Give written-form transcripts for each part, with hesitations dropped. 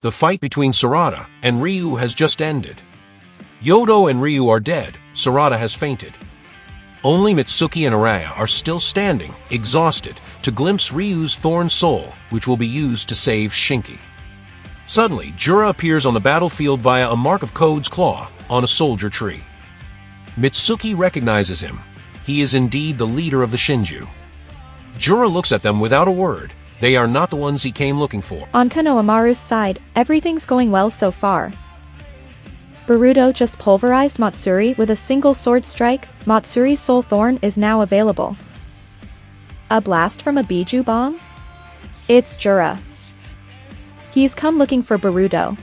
The fight between Sarada and Ryu has just ended. Yodo and Ryu are dead, Sarada has fainted. Only Mitsuki and Araya are still standing, exhausted, to glimpse Ryu's thorn soul, which will be used to save Shinki. Suddenly, JÖRA appears on the battlefield via a mark of Code's claw on a soldier tree. Mitsuki recognizes him. He is indeed the leader of the Shinju. JÖRA looks at them without a word. They are not the ones he came looking for. On Konohamaru's side, everything's going well so far. Boruto just pulverized Matsuri with a single sword strike. Matsuri's soul thorn is now available. A blast from a Biju bomb? It's JÖRA. He's come looking for Boruto.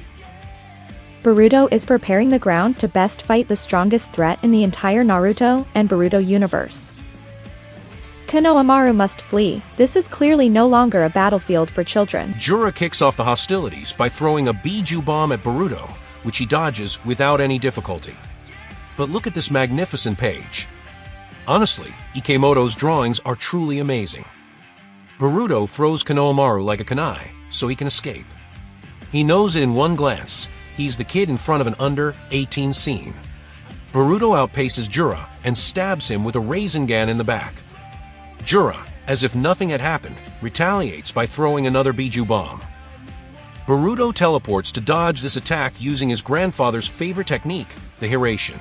Boruto is preparing the ground to best fight the strongest threat in the entire Naruto and Boruto universe. Konohamaru must flee. This is clearly no longer a battlefield for children. JÖRA kicks off the hostilities by throwing a Biju bomb at Boruto, which he dodges without any difficulty. But look at this magnificent page. Honestly, Ikemoto's drawings are truly amazing. Boruto throws Konohamaru like a kunai, so he can escape. He knows it in one glance. He's the kid in front of an under-18 scene. Boruto outpaces JÖRA and stabs him with a Rasengan in the back. JÖRA, as if nothing had happened, retaliates by throwing another Biju bomb. Boruto teleports to dodge this attack using his grandfather's favorite technique, the Hiraishin.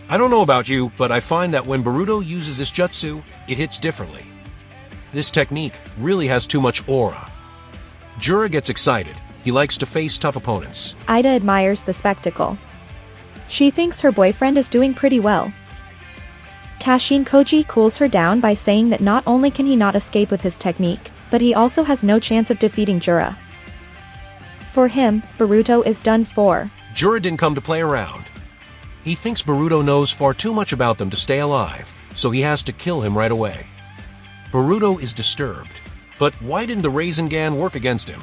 I don't know about you, but I find that when Boruto uses this jutsu, it hits differently. This technique really has too much aura. JÖRA gets excited. He likes to face tough opponents. Ida admires the spectacle. She thinks her boyfriend is doing pretty well. Kashin Koji cools her down by saying that not only can he not escape with his technique, but he also has no chance of defeating JÖRA. For him, Boruto is done for. JÖRA didn't come to play around. He thinks Boruto knows far too much about them to stay alive, so he has to kill him right away. Boruto is disturbed. But why didn't the Rasengan work against him?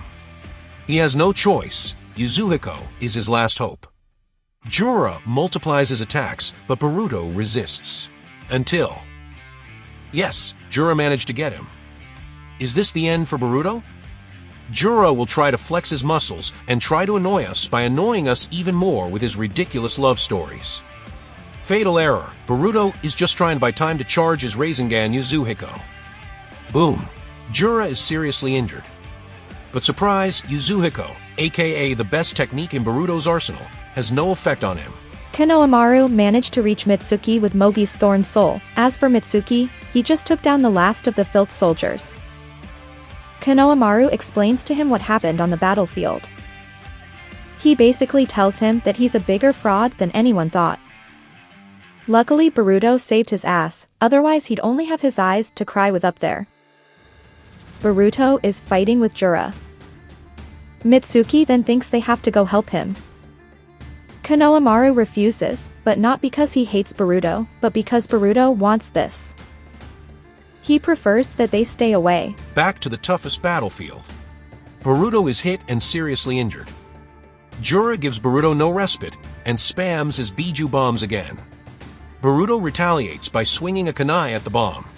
He has no choice. Yasuhiko is his last hope. JÖRA multiplies his attacks, but Boruto resists. Until... Yes, JÖRA managed to get him. Is this the end for Boruto? JÖRA will try to flex his muscles and try to annoy us by annoying us even more with his ridiculous love stories. Fatal error. Boruto is just trying to buy time to charge his Rasengan Yasuhiko. Boom. JÖRA is seriously injured. But surprise, Yasuhiko, aka the best technique in Boruto's arsenal, has no effect on him. Konohamaru managed to reach Mitsuki with Mogi's Thorn Soul. As for Mitsuki, he just took down the last of the filth soldiers. Konohamaru explains to him what happened on the battlefield. He basically tells him that he's a bigger fraud than anyone thought. Luckily Boruto saved his ass, otherwise he'd only have his eyes to cry with up there. Boruto is fighting with JÖRA. Mitsuki then thinks they have to go help him. Konohamaru refuses, but not because he hates Boruto, but because Boruto wants this. He prefers that they stay away. Back to the toughest battlefield. Boruto is hit and seriously injured. JÖRA gives Boruto no respite and spams his Biju bombs again. Boruto retaliates by swinging a kunai at the bomb.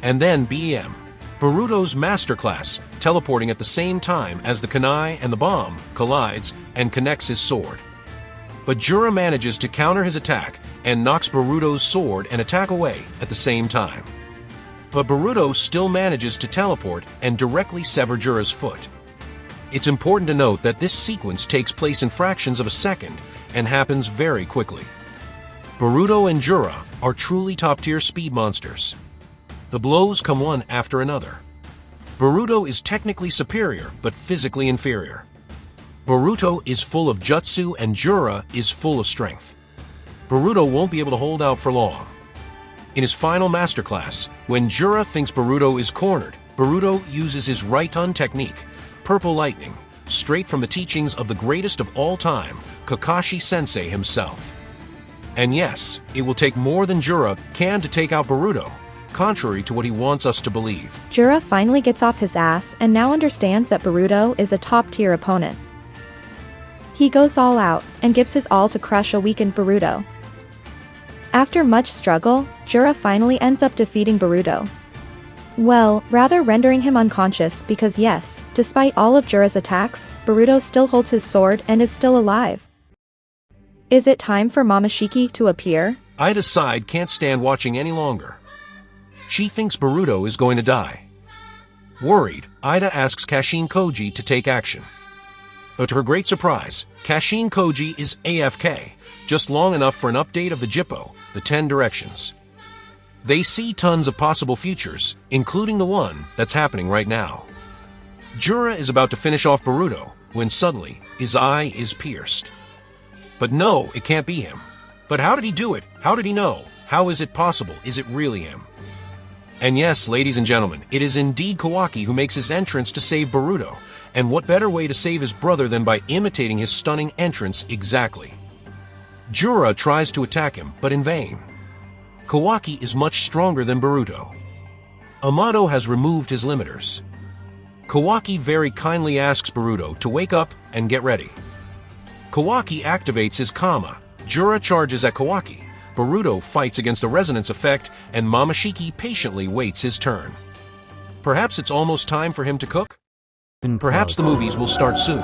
And then BM. Boruto's masterclass, teleporting at the same time as the kunai and the bomb, collides and connects his sword. But JÖRA manages to counter his attack and knocks Boruto's sword and attack away at the same time. But Boruto still manages to teleport and directly sever JÖRA's foot. It's important to note that this sequence takes place in fractions of a second and happens very quickly. Boruto and JÖRA are truly top-tier speed monsters. The blows come one after another. Boruto is technically superior, but physically inferior. Boruto is full of jutsu and JÖRA is full of strength. Boruto won't be able to hold out for long. In his final masterclass, when JÖRA thinks Boruto is cornered, Boruto uses his Raiton technique, Purple Lightning, straight from the teachings of the greatest of all time, Kakashi-sensei himself. And yes, it will take more than JÖRA can to take out Boruto, contrary to what he wants us to believe. JÖRA finally gets off his ass and now understands that Boruto is a top-tier opponent. He goes all out and gives his all to crush a weakened Boruto. After much struggle, JÖRA finally ends up defeating Boruto. Well, rather rendering him unconscious because yes, despite all of JÖRA's attacks, Boruto still holds his sword and is still alive. Is it time for Momoshiki to appear? Ida's side can't stand watching any longer. She thinks Boruto is going to die. Worried, Ida asks KASHIN Koji to take action. But to her great surprise, KASHIN Koji is AFK, just long enough for an update of the Jippo, the 10 directions. They see tons of possible futures, including the one that's happening right now. JÖRA is about to finish off Boruto, when suddenly, his eye is pierced. But no, it can't be him. But how did he do it? How did he know? How is it possible? Is it really him? And yes, ladies and gentlemen, it is indeed Kawaki who makes his entrance to save Boruto. And what better way to save his brother than by imitating his stunning entrance exactly? JÖRA tries to attack him, but in vain. Kawaki is much stronger than Boruto. Amato has removed his limiters. Kawaki very kindly asks Boruto to wake up and get ready. Kawaki activates his Kama. JÖRA charges at Kawaki. Boruto fights against the resonance effect, and Momoshiki patiently waits his turn. Perhaps it's almost time for him to cook? Perhaps the movies will start soon.